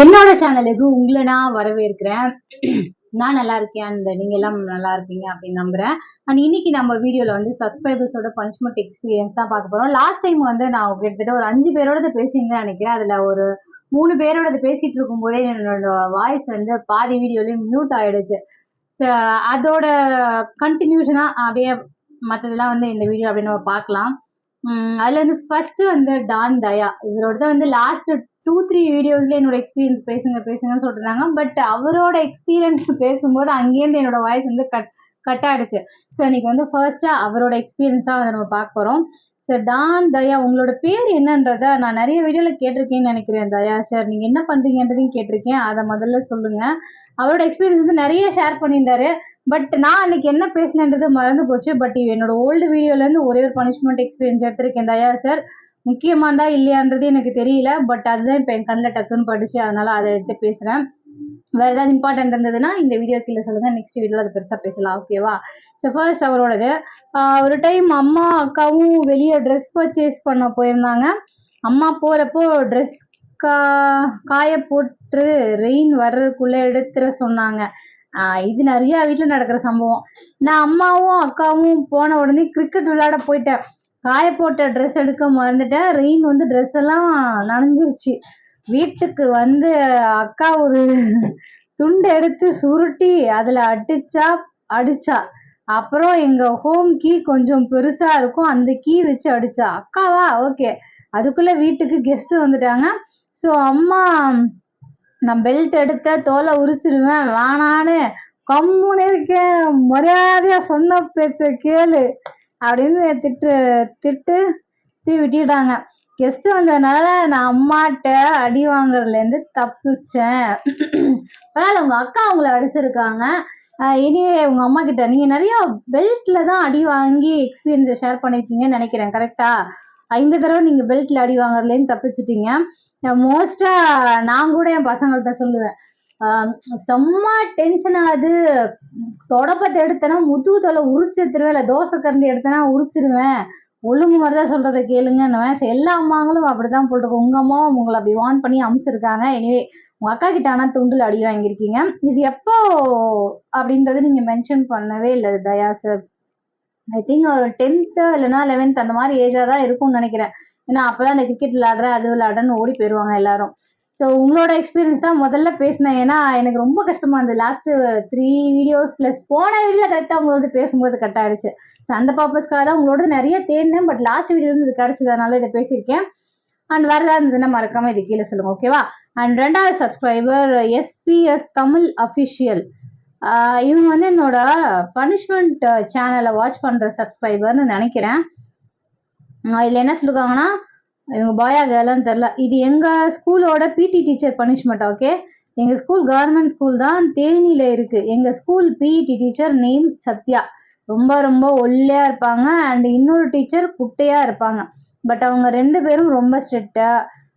என்னோட சேனலுக்கு உங்களை நான் வரவேற்கிறேன். நான் நல்லா இருக்கேன் அண்ட் நீங்க எல்லாம் நல்லா இருப்பீங்க அப்படின்னு நம்புறேன். அண்ட் இன்னைக்கு நம்ம வீடியோல வந்து சப்ஸ்கிரைபர்ஸோட பனிஷ்மெண்ட் எக்ஸ்பீரியன்ஸ் தான் பார்க்க போறோம். லாஸ்ட் டைம் வந்து நான் கிட்டத்தட்ட ஒரு 5 பேரோட பேசியிருந்தேன் நினைக்கிறேன். அதுல ஒரு 3 பேரோட பேசிட்டு இருக்கும் போதே என்னோட வாய்ஸ் வந்து பாதி வீடியோலயும் மியூட் ஆயிடுச்சு. அதோட கண்டினியூஷனா அப்படியே மற்றதெல்லாம் வந்து இந்த வீடியோ அப்படின்னு நம்ம பார்க்கலாம். அதுல வந்து ஃபர்ஸ்ட் வந்து டான் தயா இவரோட வந்து லாஸ்ட் 2-3 வீடியோஸ்ல என்னோட எக்ஸ்பீரியன்ஸ் பேசுங்கன்னு சொல்றாங்க. பட் அவரோட எக்ஸ்பீரியன்ஸ் பேசும்போது அங்கேருந்து என்னோட வாய்ஸ் வந்து கட் ஆயிடுச்சு. ஸோ இன்னைக்கு வந்து ஃபர்ஸ்டா அவரோட எக்ஸ்பீரியன்ஸா வந்து நம்ம பார்க்க போறோம். ஸோ டான் தயா உங்களோட பேர் என்னன்றத நான் நிறைய வீடியோல கேட்டிருக்கேன்னு நினைக்கிறேன். தயா சார் நீங்க என்ன பண்றீங்கன்றதையும் கேட்டிருக்கேன். அதை முதல்ல சொல்லுங்க. அவரோட எக்ஸ்பீரியன்ஸ் வந்து நிறைய ஷேர் பண்ணியிருந்தாரு. பட் நான் அன்னைக்கு என்ன பேசினது மறந்து போச்சு. பட் என்னோட ஓல்டு வீடியோல இருந்து ஒரே ஒரு பனிஷ்மெண்ட் எக்ஸ்பீரியன்ஸ் எடுத்திருக்கேன் தயா சார். முக்கியமானதா இல்லையான்றது எனக்கு தெரியல. பட் அதுதான் இப்ப என் கண்ணில் டக்குன்னு படிச்சு, அதனால அதை எடுத்து பேசுறேன். வேற ஏதாவது இம்பார்ட்டன்ட் இருந்ததுன்னா இந்த வீடியோ கீழே சொல்லுங்க. நெக்ஸ்ட் வீடியோல அதை பெருசா பேசலாம். ஓகேவா? ஸோ ஃபர்ஸ்ட் அவரோடது ஒரு டைம் அம்மா அக்காவும் வெளியே ட்ரெஸ் பர்ச்சேஸ் பண்ண போயிருந்தாங்க. அம்மா போறப்போ ட்ரெஸ் காய போட்டு ரெயின் வர்றதுக்குள்ள எடுத்துட சொன்னாங்க. இது நிறைய வீட்டுல நடக்கிற சம்பவம். நான் அம்மாவும் அக்காவும் போன உடனே கிரிக்கெட் விளையாட போயிட்டேன். காய போட்ட ட்ரெஸ் எடுக்க மறந்துட்டேன். ரெயின் வந்து ட்ரெஸ் எல்லாம் நனைஞ்சிருச்சு. வீட்டுக்கு வந்து அக்கா ஒரு துண்டு எடுத்து சுருட்டி அதுல அடிச்சா. அப்புறம் எங்க ஹோம் கீ கொஞ்சம் பெருசா இருக்கும், அந்த கீ வச்சு அடிச்சா. அக்காவா? ஓகே. அதுக்குள்ள வீட்டுக்கு கெஸ்ட் வந்துட்டாங்க. ஸோ அம்மா நான் பெல்ட் எடுத்த தோலை உரிச்சிருவேன் வேணான்னு கம்முன்னு இருக்கேன், மரியாதையா சொன்ன பேச்ச கேளு அப்படின்னு திட்டு விட்டுட்டாங்க. கெஸ்ட் வந்ததுனால நான் அம்மாட்ட அடி வாங்குறதுல இருந்து தப்பிச்சேன். பரவாயில்ல, உங்க அக்கா அவங்கள அடிச்சிருக்காங்க. இனிவே உங்க அம்மா கிட்ட நீங்க நிறைய பெல்ட்ல தான் அடி வாங்கி எக்ஸ்பீரியன்ஸை ஷேர் பண்ணிருக்கீங்கன்னு நினைக்கிறேன். கரெக்டா? 5 தடவை நீங்க பெல்ட்ல அடி வாங்குறதுலேருந்து தப்பிச்சிட்டீங்க. மோஸ்டா நான் கூட என் பசங்கள்கிட்ட சொல்லுவேன், செம்ம டென்ஷன் ஆகுது, தொடப்பத்தை எடுத்தேன்னா முதுகு தலை உரிச்சிருவேன், இல்லை தோசை கரண்டி எடுத்தேன்னா உரிச்சிருவேன், ஒழுங்கு மாதிரிதான் சொல்றதை கேளுங்கன்னு. எல்லா அம்மாங்களும் அப்படிதான் போட்டிருக்கோம். உங்க அம்மாவும் உங்களை அப்படி வான் பண்ணி அமுச்சிருக்காங்க. எனிவே உங்க அக்கா கிட்ட ஆனா துண்டுல அடி வாங்கியிருக்கீங்க. இது எப்போ அப்படின்றது நீங்க மென்ஷன் பண்ணவே இல்லை தயா சார். ஐ திங்க் ஒரு 10th இல்லைன்னா 11th அந்த மாதிரி ஏஜா தான் இருக்கும்னு நினைக்கிறேன். ஏன்னா அப்பதான் இந்த கிரிக்கெட் விளையாடுற அது விளையாடுறன்னு ஓடி போயிடுவாங்க எல்லாரும். ஸோ உங்களோட எக்ஸ்பீரியன்ஸ் தான் முதல்ல பேசினேன். ஏன்னா எனக்கு ரொம்ப கஷ்டமா இருந்தது. லாஸ்ட் 3 வீடியோஸ் பிளஸ் போன வீடியோல கரெக்டாக உங்களோட பேசும்போது கட் ஆயிடுச்சு. ஸோ அந்த பர்பஸ்க்காக தான் உங்களோட நிறைய தேடினேன். பட் லாஸ்ட் வீடியோ இது கிடைச்சதுனால இதை பேசியிருக்கேன். அண்ட் வேற ஏதாவது இருந்ததுன்னா மறக்காம இது கீழே சொல்லுங்க. ஓகேவா? அண்ட் 2வது சப்ஸ்கிரைபர் SPS தமிழ் அஃபிஷியல். இவங்க வந்து என்னோட பனிஷ்மெண்ட் சேனலை வாட்ச் பண்ற சப்ஸ்கிரைபர்னு நினைக்கிறேன். இதுல என்ன சொல்லுவாங்கன்னா, இவங்க பாயா கேர்ளான்னு தெரியல. இது எங்க ஸ்கூலோட பிடி டீச்சர் பனிஷ்மெண்ட். ஓகே, எங்க ஸ்கூல் கவர்மெண்ட் ஸ்கூல் தான், தேனியில இருக்கு. எங்க ஸ்கூல் பிடி டீச்சர் நேம் சத்யா. ரொம்ப ரொம்ப ஒல்லியா இருப்பாங்க. அண்ட் இன்னொரு டீச்சர் குட்டையா இருப்பாங்க. பட் அவங்க 2 பேரும் ரொம்ப ஸ்ட்ரிக்டா.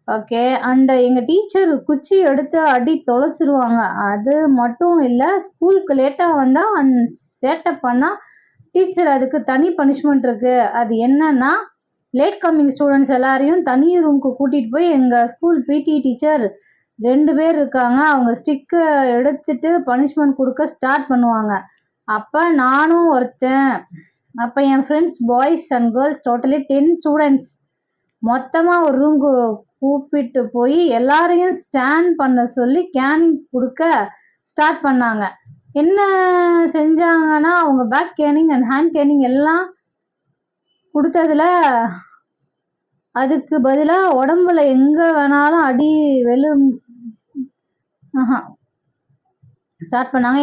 ஓகே, அண்ட் எங்க டீச்சர் குச்சி எடுத்து அடி தொலைச்சிருவாங்க. அது மட்டும் இல்ல, ஸ்கூலுக்கு லேட்டா வந்தா அண்ட் சேட்டை பண்ணா டீச்சர் அதுக்கு தனி பனிஷ்மெண்ட் இருக்கு. அது என்னன்னா, லேட் கம்மிங் ஸ்டூடெண்ட்ஸ் எல்லாரையும் தனி ரூமுக்கு கூட்டிட்டு போய் எங்க ஸ்கூல் பிடி டீச்சர் 2 பேர் இருக்காங்க, அவங்க ஸ்டிக்கை எடுத்துட்டு பனிஷ்மெண்ட் கொடுக்க ஸ்டார்ட் பண்ணுவாங்க. அப்ப நானும் ஒருத்தன். அப்ப என் friends boys and girls totally 10 students மொத்தமா ஒரு ரூமுக்கு கூப்பிட்டு போய் எல்லாரையும் ஸ்டாண்ட் பண்ண சொல்லி கேனிங் கொடுக்க ஸ்டார்ட் பண்ணாங்க. என்ன செஞ்சாங்கன்னா, அவங்க back caning and hand caning எல்லாம் கொடுத்ததுல அதுக்கு பதிலா உடம்புல எங்க வேணாலும் அடி ஸ்டார்ட் பண்ணாங்க.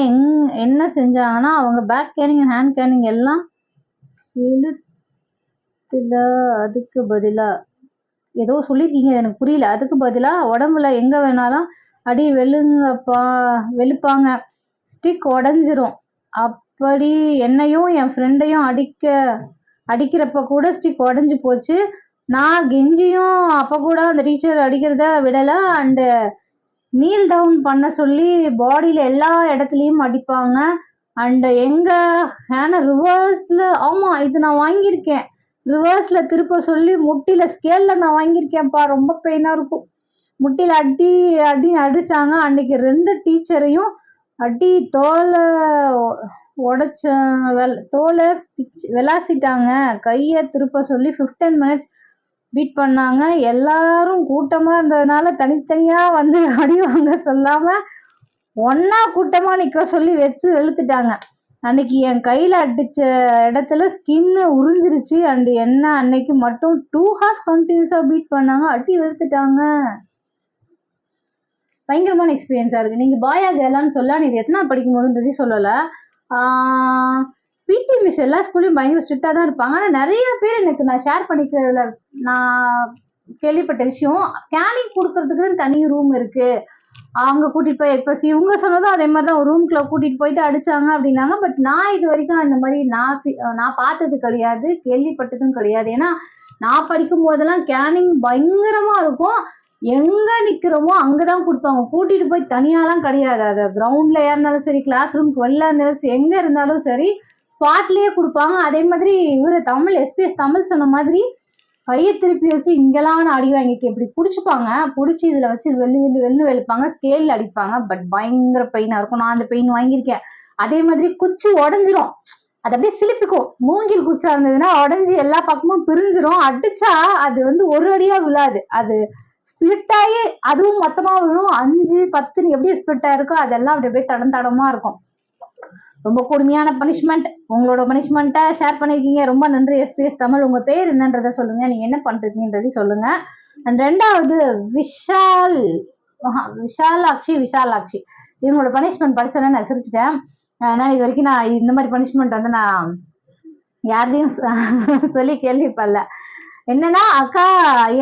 என்ன செஞ்சாங்கன்னா, அவங்க back caning and hand caning எல்லாம் அதுக்கு பதிலா ஏதோ சொல்லிருக்கீங்க, எனக்கு புரியல. அதுக்கு பதிலா உடம்புல எங்க வேணாலும் அடி வெளுப்பாங்க, ஸ்டிக் உடஞ்சிரும். அப்படி என்னையும் என் ஃப்ரெண்டையும் அடிக்கிறப்ப கூட ஸ்டிக் உடஞ்சி போச்சு. நான் கெஞ்சியும் அப்ப கூட அந்த டீச்சர் அடிக்கிறத விடல. அண்டு நீல் டவுன் பண்ண சொல்லி பாடியில எல்லா இடத்துலயும் அடிப்பாங்க. அண்ட் எங்க ரிவர்ஸ்ல, ஆமா இது நான் வாங்கியிருக்கேன், ரிவர்ஸ்ல திருப்ப சொல்லி முட்டில ஸ்கேல்ல நான் வாங்கியிருக்கேன்ப்பா. ரொம்ப பெயினா இருக்கும். முட்டியில அடி அடின்னு அடிச்சாங்க. அன்னைக்கு 2 டீச்சரையும் அடி தோலை உடைச்ச தோலை விளாசிட்டாங்க. கையை திருப்ப சொல்லி 15 மினிட்ஸ் பீட் பண்ணாங்க. எல்லாரும் கூட்டமா இருந்ததுனால தனித்தனியா வந்து அடி வாங்க சொல்லாம ஒன்னா கூட்டமா நிக்க சொல்லி வச்சு வெளுத்துட்டாங்க. அன்னைக்கு என் கையில அடிச்ச இடத்துல ஸ்கின்னு உறிஞ்சிருச்சு. அண்ட் என்ன அன்னைக்கு மட்டும் 2 ஹார்ஸ் கண்டினியூஸா பீட் பண்ணாங்க, அடி வெளுத்துட்டாங்க. பயங்கரமான எக்ஸ்பீரியன்ஸா இருக்கு. நீங்க பாயா கேர்ளான்னு சொல்ல நீ எத்தனை படிக்கும் போதுன்றதே சொல்லல. பிடி மிஸ் எல்லா ஸ்கூல்லையும் பயங்கர ஸ்ட்ரிக்டா தான் இருப்பாங்க. ஆனால் நிறைய பேர் எனக்கு நான் ஷேர் பண்ணிக்கிறதுல நான் கேள்விப்பட்ட விஷயம், கேனிங் கொடுக்கறதுக்கு தனி ரூம் இருக்கு, அவங்க கூட்டிட்டு போய் இப்போ இவங்க சொன்னதும் அதே மாதிரி தான் ஒரு ரூம்குள்ள கூட்டிட்டு போயிட்டு அடிச்சாங்க அப்படின்னாங்க. பட் நான் இது வரைக்கும் அந்த மாதிரி நான் பார்த்தது கிடையாது, கேள்விப்பட்டதும் கிடையாது. ஏன்னா நான் படிக்கும் போதெல்லாம் கேனிங் பயங்கரமா இருக்கும். எங்க நிக்கிறோமோ அங்கதான் கொடுப்பாங்க, கூட்டிட்டு போய் தனியாலாம் கிடையாது. அது கிரவுண்ட்லயா இருந்தாலும் சரி, கிளாஸ் ரூம்க்கு வெளில இருந்தாலும் சரி, எங்க இருந்தாலும் சரி ஸ்பாட்லயே கொடுப்பாங்க. அதே மாதிரி இவரு தமிழ் எஸ்பிஎஸ் தமிழ் சொன்ன மாதிரி கையை திருப்பி வச்சு இங்கெல்லாம் அடி வாங்கிட்டு இப்படி பிடிச்சிப்பாங்க, பிடிச்சி இதுல வச்சு வெள்ளு வெளுப்பாங்க, ஸ்கேல்ல அடிப்பாங்க. பட் பயங்கர பெயினா இருக்கும். நான் அந்த பெயின் வாங்கியிருக்கேன். அதே மாதிரி குச்சி உடஞ்சிரும், அது அப்படியே சிலிப்பிக்கும். மூங்கில் குச்சா இருந்ததுன்னா உடஞ்சி எல்லா பக்கமும் பிரிஞ்சிரும். அடிச்சா அது வந்து ஒரு அடியா விழாது, அது ஸ்பிளிட் ஆகி அதுவும் மொத்தமா விழும். 5, 10 எப்படி ஸ்பிளிட் ஆயிருக்கோ அதெல்லாம் அப்படி அப்படியே தடமா இருக்கும். ரொம்ப கொடுமையான பனிஷ்மெண்ட். உங்களோட பனிஷ்மெண்ட்டை ஷேர் பண்ணிருக்கீங்க, ரொம்ப நன்றி எஸ்பிஎஸ் தமிழ். உங்க பேர் என்னன்றத சொல்லுங்க, நீங்க என்ன பண்றீங்கன்றதையும் சொல்லுங்க. அண்ட் 2வது விஷாலாட்சி இவங்களோட பனிஷ்மெண்ட் படிச்சோன்னே நான் சிரிச்சிட்டேன். ஆனால் இது வரைக்கும் நான் இந்த மாதிரி பனிஷ்மெண்ட் வந்து நான் யாரையும் சொல்லி கேள்விப்படல. என்னன்னா, அக்கா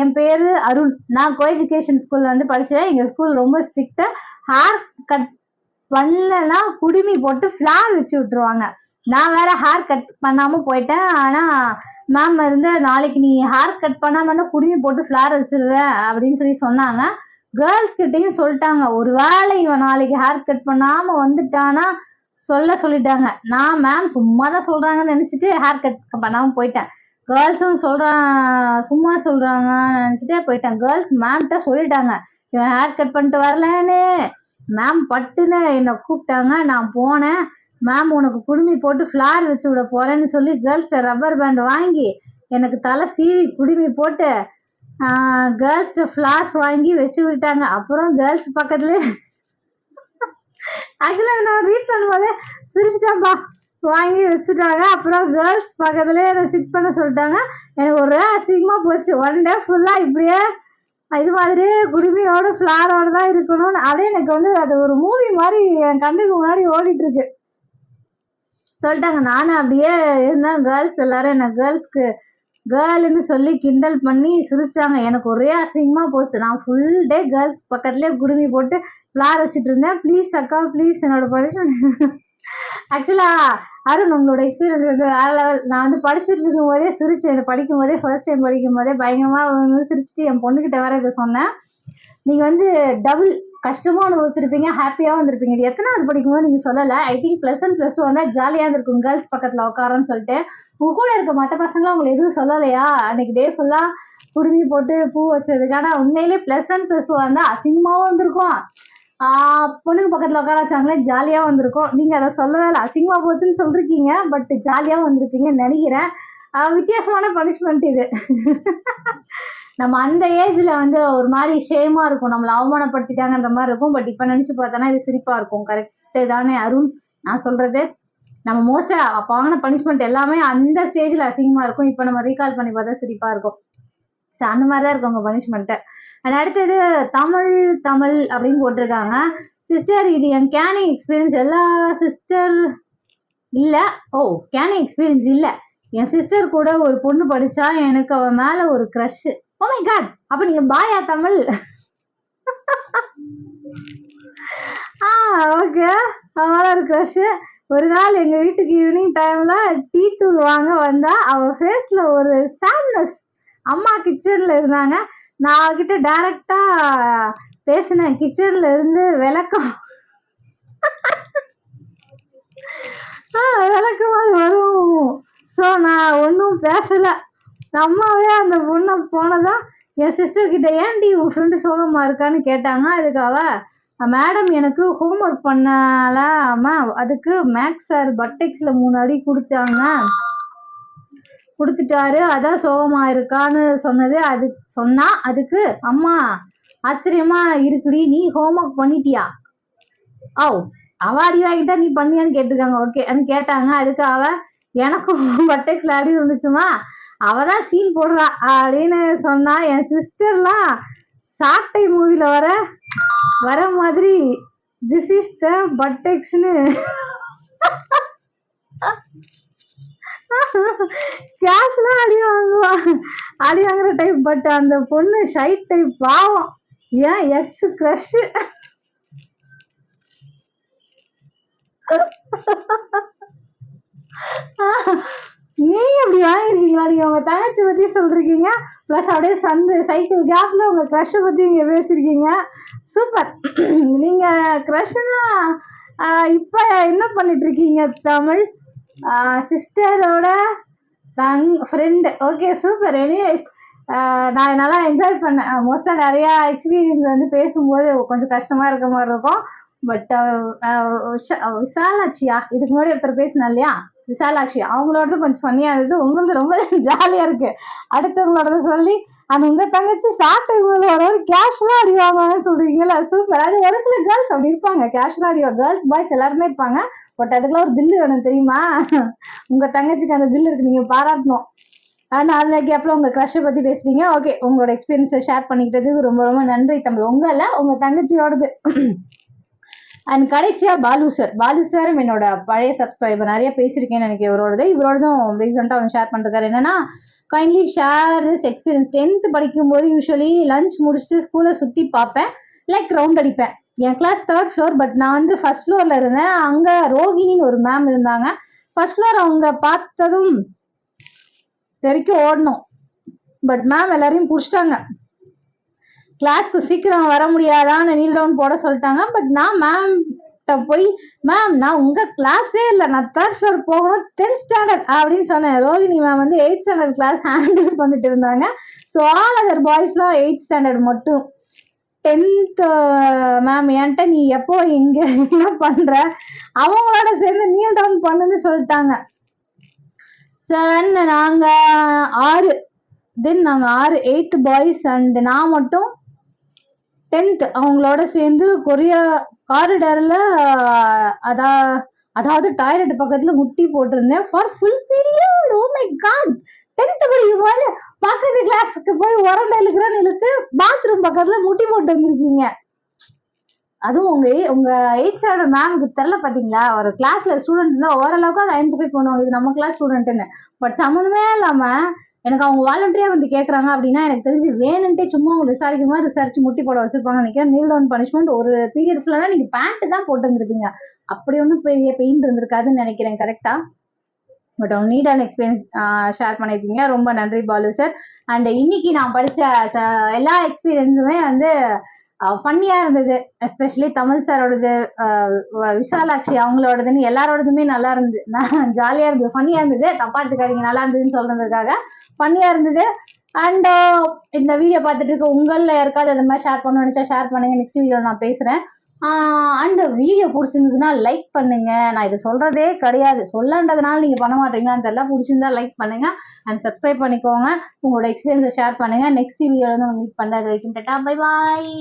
என் பேரு அருண், நான் கோ எஜுகேஷன் ஸ்கூல்ல வந்து படிச்சேன். எங்க ஸ்கூல் ரொம்ப ஸ்ட்ரிக்டா, ஹேர் கட் பண்ணலன்னா குடுமி போட்டு ஃபிளார் வச்சு விட்டுருவாங்க. நான் வேற ஹேர் கட் பண்ணாம போயிட்டேன். ஆனா மேம் இருந்து நாளைக்கு நீ ஹேர் கட் பண்ணாம குடுமி போட்டு ஃபிளார் வச்சிருவேன் அப்படின்னு சொல்லி சொன்னாங்க. கேர்ள்ஸ் கிட்டையும் சொல்லிட்டாங்க, ஒரு வேளை இவன் நாளைக்கு ஹேர் கட் பண்ணாம வந்துட்டானா சொல்லிட்டாங்க. நான் மேம் சும்மா தான் சொல்றாங்கன்னு நினைச்சிட்டு ஹேர் கட் பண்ணாம போயிட்டேன். கேர்ள்ஸும் சும்மா சொல்றாங்கன்னு நினைச்சிட்டே போயிட்டேன். கேர்ள்ஸ் மேம்கிட்ட சொல்லிட்டாங்க இவன் ஹேர் கட் பண்ணிட்டு வரலன்னு. மேம் பட்டுன்னு என்னை கூப்பிட்டாங்க. நான் போனேன். மேம் உனக்கு குடுமி போட்டு ஃபிளார் வச்சு விட போறேன்னு சொல்லி கேர்ள்ஸ்ட ரப்பர் பேண்ட் வாங்கி எனக்கு தலை சீவி குடுமி போட்டு கேர்ள்ஸ்ட ஃபிளார்ஸ் வாங்கி வச்சு விட்டாங்க. அப்புறம் கேர்ள்ஸ் பக்கத்துலேயே ஆக்சுவலாக நான் ரீட் பண்ணும்போதே சிரிச்சிட்டேன்ப்பா, வாங்கி வச்சுட்டாங்க. அப்புறம் கேர்ள்ஸ் பக்கத்துலேயே என்னை சிட் பண்ண சொல்லிட்டாங்க. எனக்கு ஒரே அசிங்கமாக போச்சு. 1 டே ஃபுல்லாக இப்படியே இது மாதிரி குடுமியோட ஃபிளாரோட தான் இருக்கணும்னு அப்படியே எனக்கு வந்து அது ஒரு மூவி மாதிரி என் கண்ணுக்கு முன்னாடி ஓடிட்டு இருக்கு. சொல்லிட்டாங்க. நானும் அப்படியே இருந்தேன். கேர்ள்ஸ் எல்லாரும் என்ன கேர்ள்னு சொல்லி கிண்டல் பண்ணி சிரிச்சாங்க. எனக்கு ஒரே அசிங்கமா போச்சு. நான் ஃபுல் டே கேர்ள்ஸ் பக்கத்துலேயே குடுமி போட்டு ஃபிளார் வச்சுட்டு இருந்தேன். ப்ளீஸ் அக்கா ப்ளீஸ் என்னோட பனிஷ்மெண்ட். ஆக்சுவலா அருண் உங்களோட எக்ஸ்பீரியன்ஸ் வந்து வேற லெவல். நான் வந்து படிச்சுட்டு இருக்கும் போதே சிரிச்சேன். படிக்கும் போதே ஃபர்ஸ்ட் டைம் படிக்கும் போதே பயங்கரமா சிரிச்சுட்டு என் பொண்ணுகிட்ட வேற இதை சொன்னேன். நீங்க வந்து டபுள் கஷ்டமா அனுபவிச்சிருப்பீங்க, ஹாப்பியாவும் வந்திருப்பீங்க. இது எத்தனாவது படிக்கும்போது நீங்க சொல்லல. ஐ திங்க் +1 +2 வந்தா ஜாலியா இருந்திருக்கும் கேர்ள்ஸ் பக்கத்துல உட்காரன்னு சொல்லிட்டு. உங்க கூட இருக்க மற்ற பசங்களும் உங்களை எதுவும் சொல்லலையா அன்னைக்கு டே ஃபுல்லா குடுமி போட்டு பூ வச்சதுக்கு? ஆனா உண்மையிலே +1 +2 வந்தா அசிங்கமாவும் வந்திருக்கும், பொண்ணுங்க பக்கத்துல உட்கார வச்சாங்களே ஜாலியா வந்திருக்கும். நீங்க அதை சொல்லவே இல்லை, அசிங்கமா போச்சுன்னு சொல்லிருக்கீங்க, பட் ஜாலியாவும் வந்திருப்பீங்கன்னு நினைக்கிறேன். வித்தியாசமான பனிஷ்மெண்ட் இது. நம்ம அந்த ஏஜ்ல வந்து ஒரு மாதிரி ஷேமா இருக்கும், நம்மளை அவமானப்படுத்திட்டாங்கன்ற மாதிரி இருக்கும். பட் இப்ப நினைச்சு பார்த்தோன்னா இது சிரிப்பா இருக்கும். கரெக்டு தானே அருண் நான் சொல்றது? நம்ம மோஸ்டா அப்ப வாங்கின பனிஷ்மெண்ட் எல்லாமே அந்த ஸ்டேஜ்ல அசிங்கமா இருக்கும். இப்ப நம்ம ரீகால் பண்ணி பார்த்தா சிரிப்பா இருக்கும். அந்த மாதிரிதான் இருக்கும் உங்க பனிஷ்மெண்ட். அடுத்தது தமிழ் அப்படின்னு போட்டிருக்காங்க. சிஸ்டர் இது என் கேனிங் எக்ஸ்பீரியன்ஸ். எல்லா சிஸ்டர் இல்ல, கேனிங் எக்ஸ்பீரியன்ஸ் இல்ல, என் சிஸ்டர் கூட ஒரு பொண்ணு படிச்சா, எனக்கு அவ மேல ஒரு கிரஷ். ஓ மை காட், அப்ப நீங்க பாயா தமிழ்? ஓகே, அவள ஒரு கிரஷ். ஒரு நாள் எங்க வீட்டுக்கு ஈவினிங் டைம்ல டீ தூள் வாங்க வந்தா, அவ ஃபேஸ்ல ஒரு சாட்னஸ். அம்மா கிச்சன்ல இருந்தாங்க. நான் அவகிட்ட டைரக்டா பேசினேன், கிச்சன்ல இருந்து விளக்கம் வரும். ஸோ நான் ஒன்றும் பேசல. அம்மாவே அந்த பொண்ணை போனதான் என் சிஸ்டர் கிட்ட ஏன்டி உன் ஃப்ரெண்டு சோகமா இருக்கான்னு கேட்டாங்க. அதுக்கு அவ மேடம் எனக்கு ஹோம்ஒர்க் பண்ணலாமா அதுக்கு மேக்ஸ் சார் பட்டெக்ஸ்ல 3 அடி கொடுத்துட்டாரு அதான் சோகமா இருக்கான்னு சொன்னது. அதுக்கு அம்மா ஆச்சரியமா இருக்குடி நீ ஹோம்ஒர்க் பண்ணிட்டியா ஓ அவ அடி வாங்கிட்டா நீ பண்ணியான்னு கேட்டிருக்காங்க. ஓகேன்னு கேட்டாங்க. அதுக்கு அவ எனக்கும் பட்டெக்ஸ்ல அடி வந்துச்சுமா அவதான் சீன் போடுறா அப்படின்னு சொன்னா. என் சிஸ்டர்லாம் சாட்டை மூவில வர மாதிரி திஸ் இஸ் த பட்டெக்ஸ்னு கேஷ்லாம் அடி வாங்குற டைப். பட் அந்த பொண்ணு ஷை டைப் பாவம். ஏன் எக்ஸ் கிரஷ் நீ அப்படி வாங்கிருக்கீங்களா? நீங்க உங்க தங்கச்சி பத்தி சொல்றீங்க, பிளஸ் அப்படியே சைக்கிள் கேப்ல உங்க கிரஷ பத்தி நீங்க பேசிருக்கீங்க. சூப்பர். நீங்க கிரஷ்னா இப்ப என்ன பண்ணிட்டு இருக்கீங்க? தமிழ் சிஸ்டரோட ஃப்ரெண்ட். Okay super. எனிவேஸ் நான் நல்லா என்ஜாய் பண்ணேன். மோஸ்டா நிறைய எக்ஸ்பீரியன்ஸ் வந்து பேசும்போது கொஞ்சம் கஷ்டமா இருக்க மாதிரி இருக்கும். பட் விசாலாட்சியா இதுக்கு முன்னாடி ஒருத்தர் பேசினா இல்லையா, விசாலாட்சி அவங்களோட கொஞ்சம் ஃபன்னியா இருந்தது. உங்களுக்கு ரொம்ப ஜாலியா இருக்கு. அடுத்தவங்களோட சொல்லி அந்த உங்க தங்கச்சி ஷார்ட் இவங்களோட கேஷ்லா அடிவாங்கன்னு சொல்றீங்களா? சூப்பர். அது ஒரு சில கேர்ள்ஸ் அப்படி இருப்பாங்க, கேஷ்லா அடிவா. கேர்ள்ஸ் பாய்ஸ் எல்லாருமே இருப்பாங்க. பட் அதுக்கெல்லாம் ஒரு தில்லு வேணும் தெரியுமா? உங்க தங்கச்சிக்கு அந்த தில்லு இருக்கு, நீங்க பாராட்டணும். ஆனா அந்த கேப்ல உங்க கிரஷை பத்தி பேசுறீங்க. ஓகே, உங்களோட எக்ஸ்பீரியன்ஸை ஷேர் பண்ணிக்கிட்டதுக்கு ரொம்ப ரொம்ப நன்றி தமிழ். உங்க தங்கச்சியோடது. அண்ட் கடைசியா பாலு சாரும் என்னோட பழைய சப்ஸ்கிரைபர், நிறைய பேசியிருக்கேன்னு நினைக்கிறேன். இவரோடதும் ரீசெண்டாக அவன் ஷேர் பண்ணிருக்காரு. என்னன்னா, kindly share this experience. 10th படிக்கும்போது யூஸ்வலி லஞ்ச் முடிச்சுட்டு ஸ்கூலை சுற்றி பார்ப்பேன், லைக் ரவுண்ட் அடிப்பேன். என் கிளாஸ் 3rd floor, பட் நான் வந்து 1st floorல இருந்தேன். அங்கே ரோஹிணின்னு ஒரு மேம் இருந்தாங்க. 1st floor அவங்க பார்த்ததும் வரைக்கும் ஓடணும். பட் மேம் எல்லாரையும் பிடிச்சிட்டாங்க. கிளாஸ்க்கு சீக்கிரம் வர முடியாதான்னு நீல் டவுன் போட சொல்லிட்டாங்க. பட் நான் மேம் போய் மேம் நான் உங்க கிளாஸே இல்லை, நான் 3rd floor போகணும், 10th standard அப்படின்னு சொன்னேன். ரோஹிணி மேம் வந்து 8th standard கிளாஸ் ஹேண்டில் பண்ணிட்டு இருந்தாங்க. ஸோ ஆல் அதர் பாய்ஸ்லாம் 8th standard மட்டும். 10th மேம் என்கிட்ட நீ எப்போ இங்க என்ன பண்ற, அவங்களோட சேர்ந்து நீல் டவுன் பண்ணுன்னு சொல்லிட்டாங்க. சார் நாங்க 6 8 பாய்ஸ் அண்ட் நான் மட்டும் 10th அவங்களோட சேர்ந்து கொரியா காரிடார்ல அதாவது டாய்லெட் பக்கத்துல முட்டி போட்டிருந்தேன் for full period. Oh my god. 10th படிக்கும்போது பக்கத்து கிளாஸுக்கு போய் உரண்ட இழுத்து பாத்ரூம் பக்கத்துல முட்டி போட்டு வந்திருக்கீங்க. அதுவும் உங்க 8th standard மேமுக்கு தெரியல பாத்தீங்களா? ஒரு கிளாஸ்ல ஸ்டூடெண்ட் இருந்தா ஓரளவுக்கு அதை ஐடென்டிஃபை பண்ணுவாங்க, இது நம்ம கிளாஸ் ஸ்டூடெண்ட்னு. பட் சம்மந்தமே இல்லாம எனக்கு அவங்க வாலண்டியா வந்து கேட்கறாங்க அப்படின்னா எனக்கு தெரிஞ்சு வேணுன்ட்டே சும்மா அவங்க விசாரிச்சு முட்டி போட வச்சிருப்பாங்க நினைக்கிறேன். நீல் டவுன் பனிஷ்மெண்ட் ஒரு பீரியட் ஃபுல்லா நீங்க பேண்ட் தான் போட்டு இருந்திருப்பீங்க. அப்படி ஒன்றும் பெரிய பெயின் இருந்திருக்காதுன்னு நினைக்கிறேன். கரெக்டா? பட் அவங்க நீட் அண்ட் எக்ஸ்பீரியன்ஸ் ஷேர் பண்ணியிருக்கீங்க. ரொம்ப நன்றி பாலு சார். அண்ட் இன்னைக்கு நான் படிச்ச எல்லா எக்ஸ்பீரியன்ஸுமே வந்து ஃபன்னியா இருந்தது. எஸ்பெஷலி தமிழ் சாரோடது, விஷாலாட்சி அவங்களோடதுன்னு எல்லாரோடதுமே நல்லா இருந்தது. ஜாலியா இருந்தது, ஃபன்னியா இருந்தது. தப்பா எடுத்துக்காதீங்க, நல்லா இருந்ததுன்னு சொல்றதுக்காக ஃபன்னியா இருந்தது. அண்ட் இந்த வீடியோ பார்த்துட்டு இருக்க உங்களில் யாருக்காவது அது மாதிரி ஷேர் பண்ண நினைச்சா ஷேர் பண்ணுங்க. நெக்ஸ்ட் வீடியோ நான் பேசுறேன். அண்ட் வீடியோ பிடிச்சிருந்ததுன்னா லைக் பண்ணுங்க. நான் இது சொல்றதே கிடையாது, சொல்லன்றதுனால நீங்க பண்ண மாட்டீங்கன்னு தெரியல. பிடிச்சிருந்தா லைக் பண்ணுங்க அண்ட் சப்ஸ்கிரைப் பண்ணிக்கோங்க. உங்களோட எக்ஸ்பீரியன்ஸை ஷேர் பண்ணுங்க. நெக்ஸ்ட் வீடியோல வந்து மீட் பண்றது வரைக்கும் டாடா பை பாய்.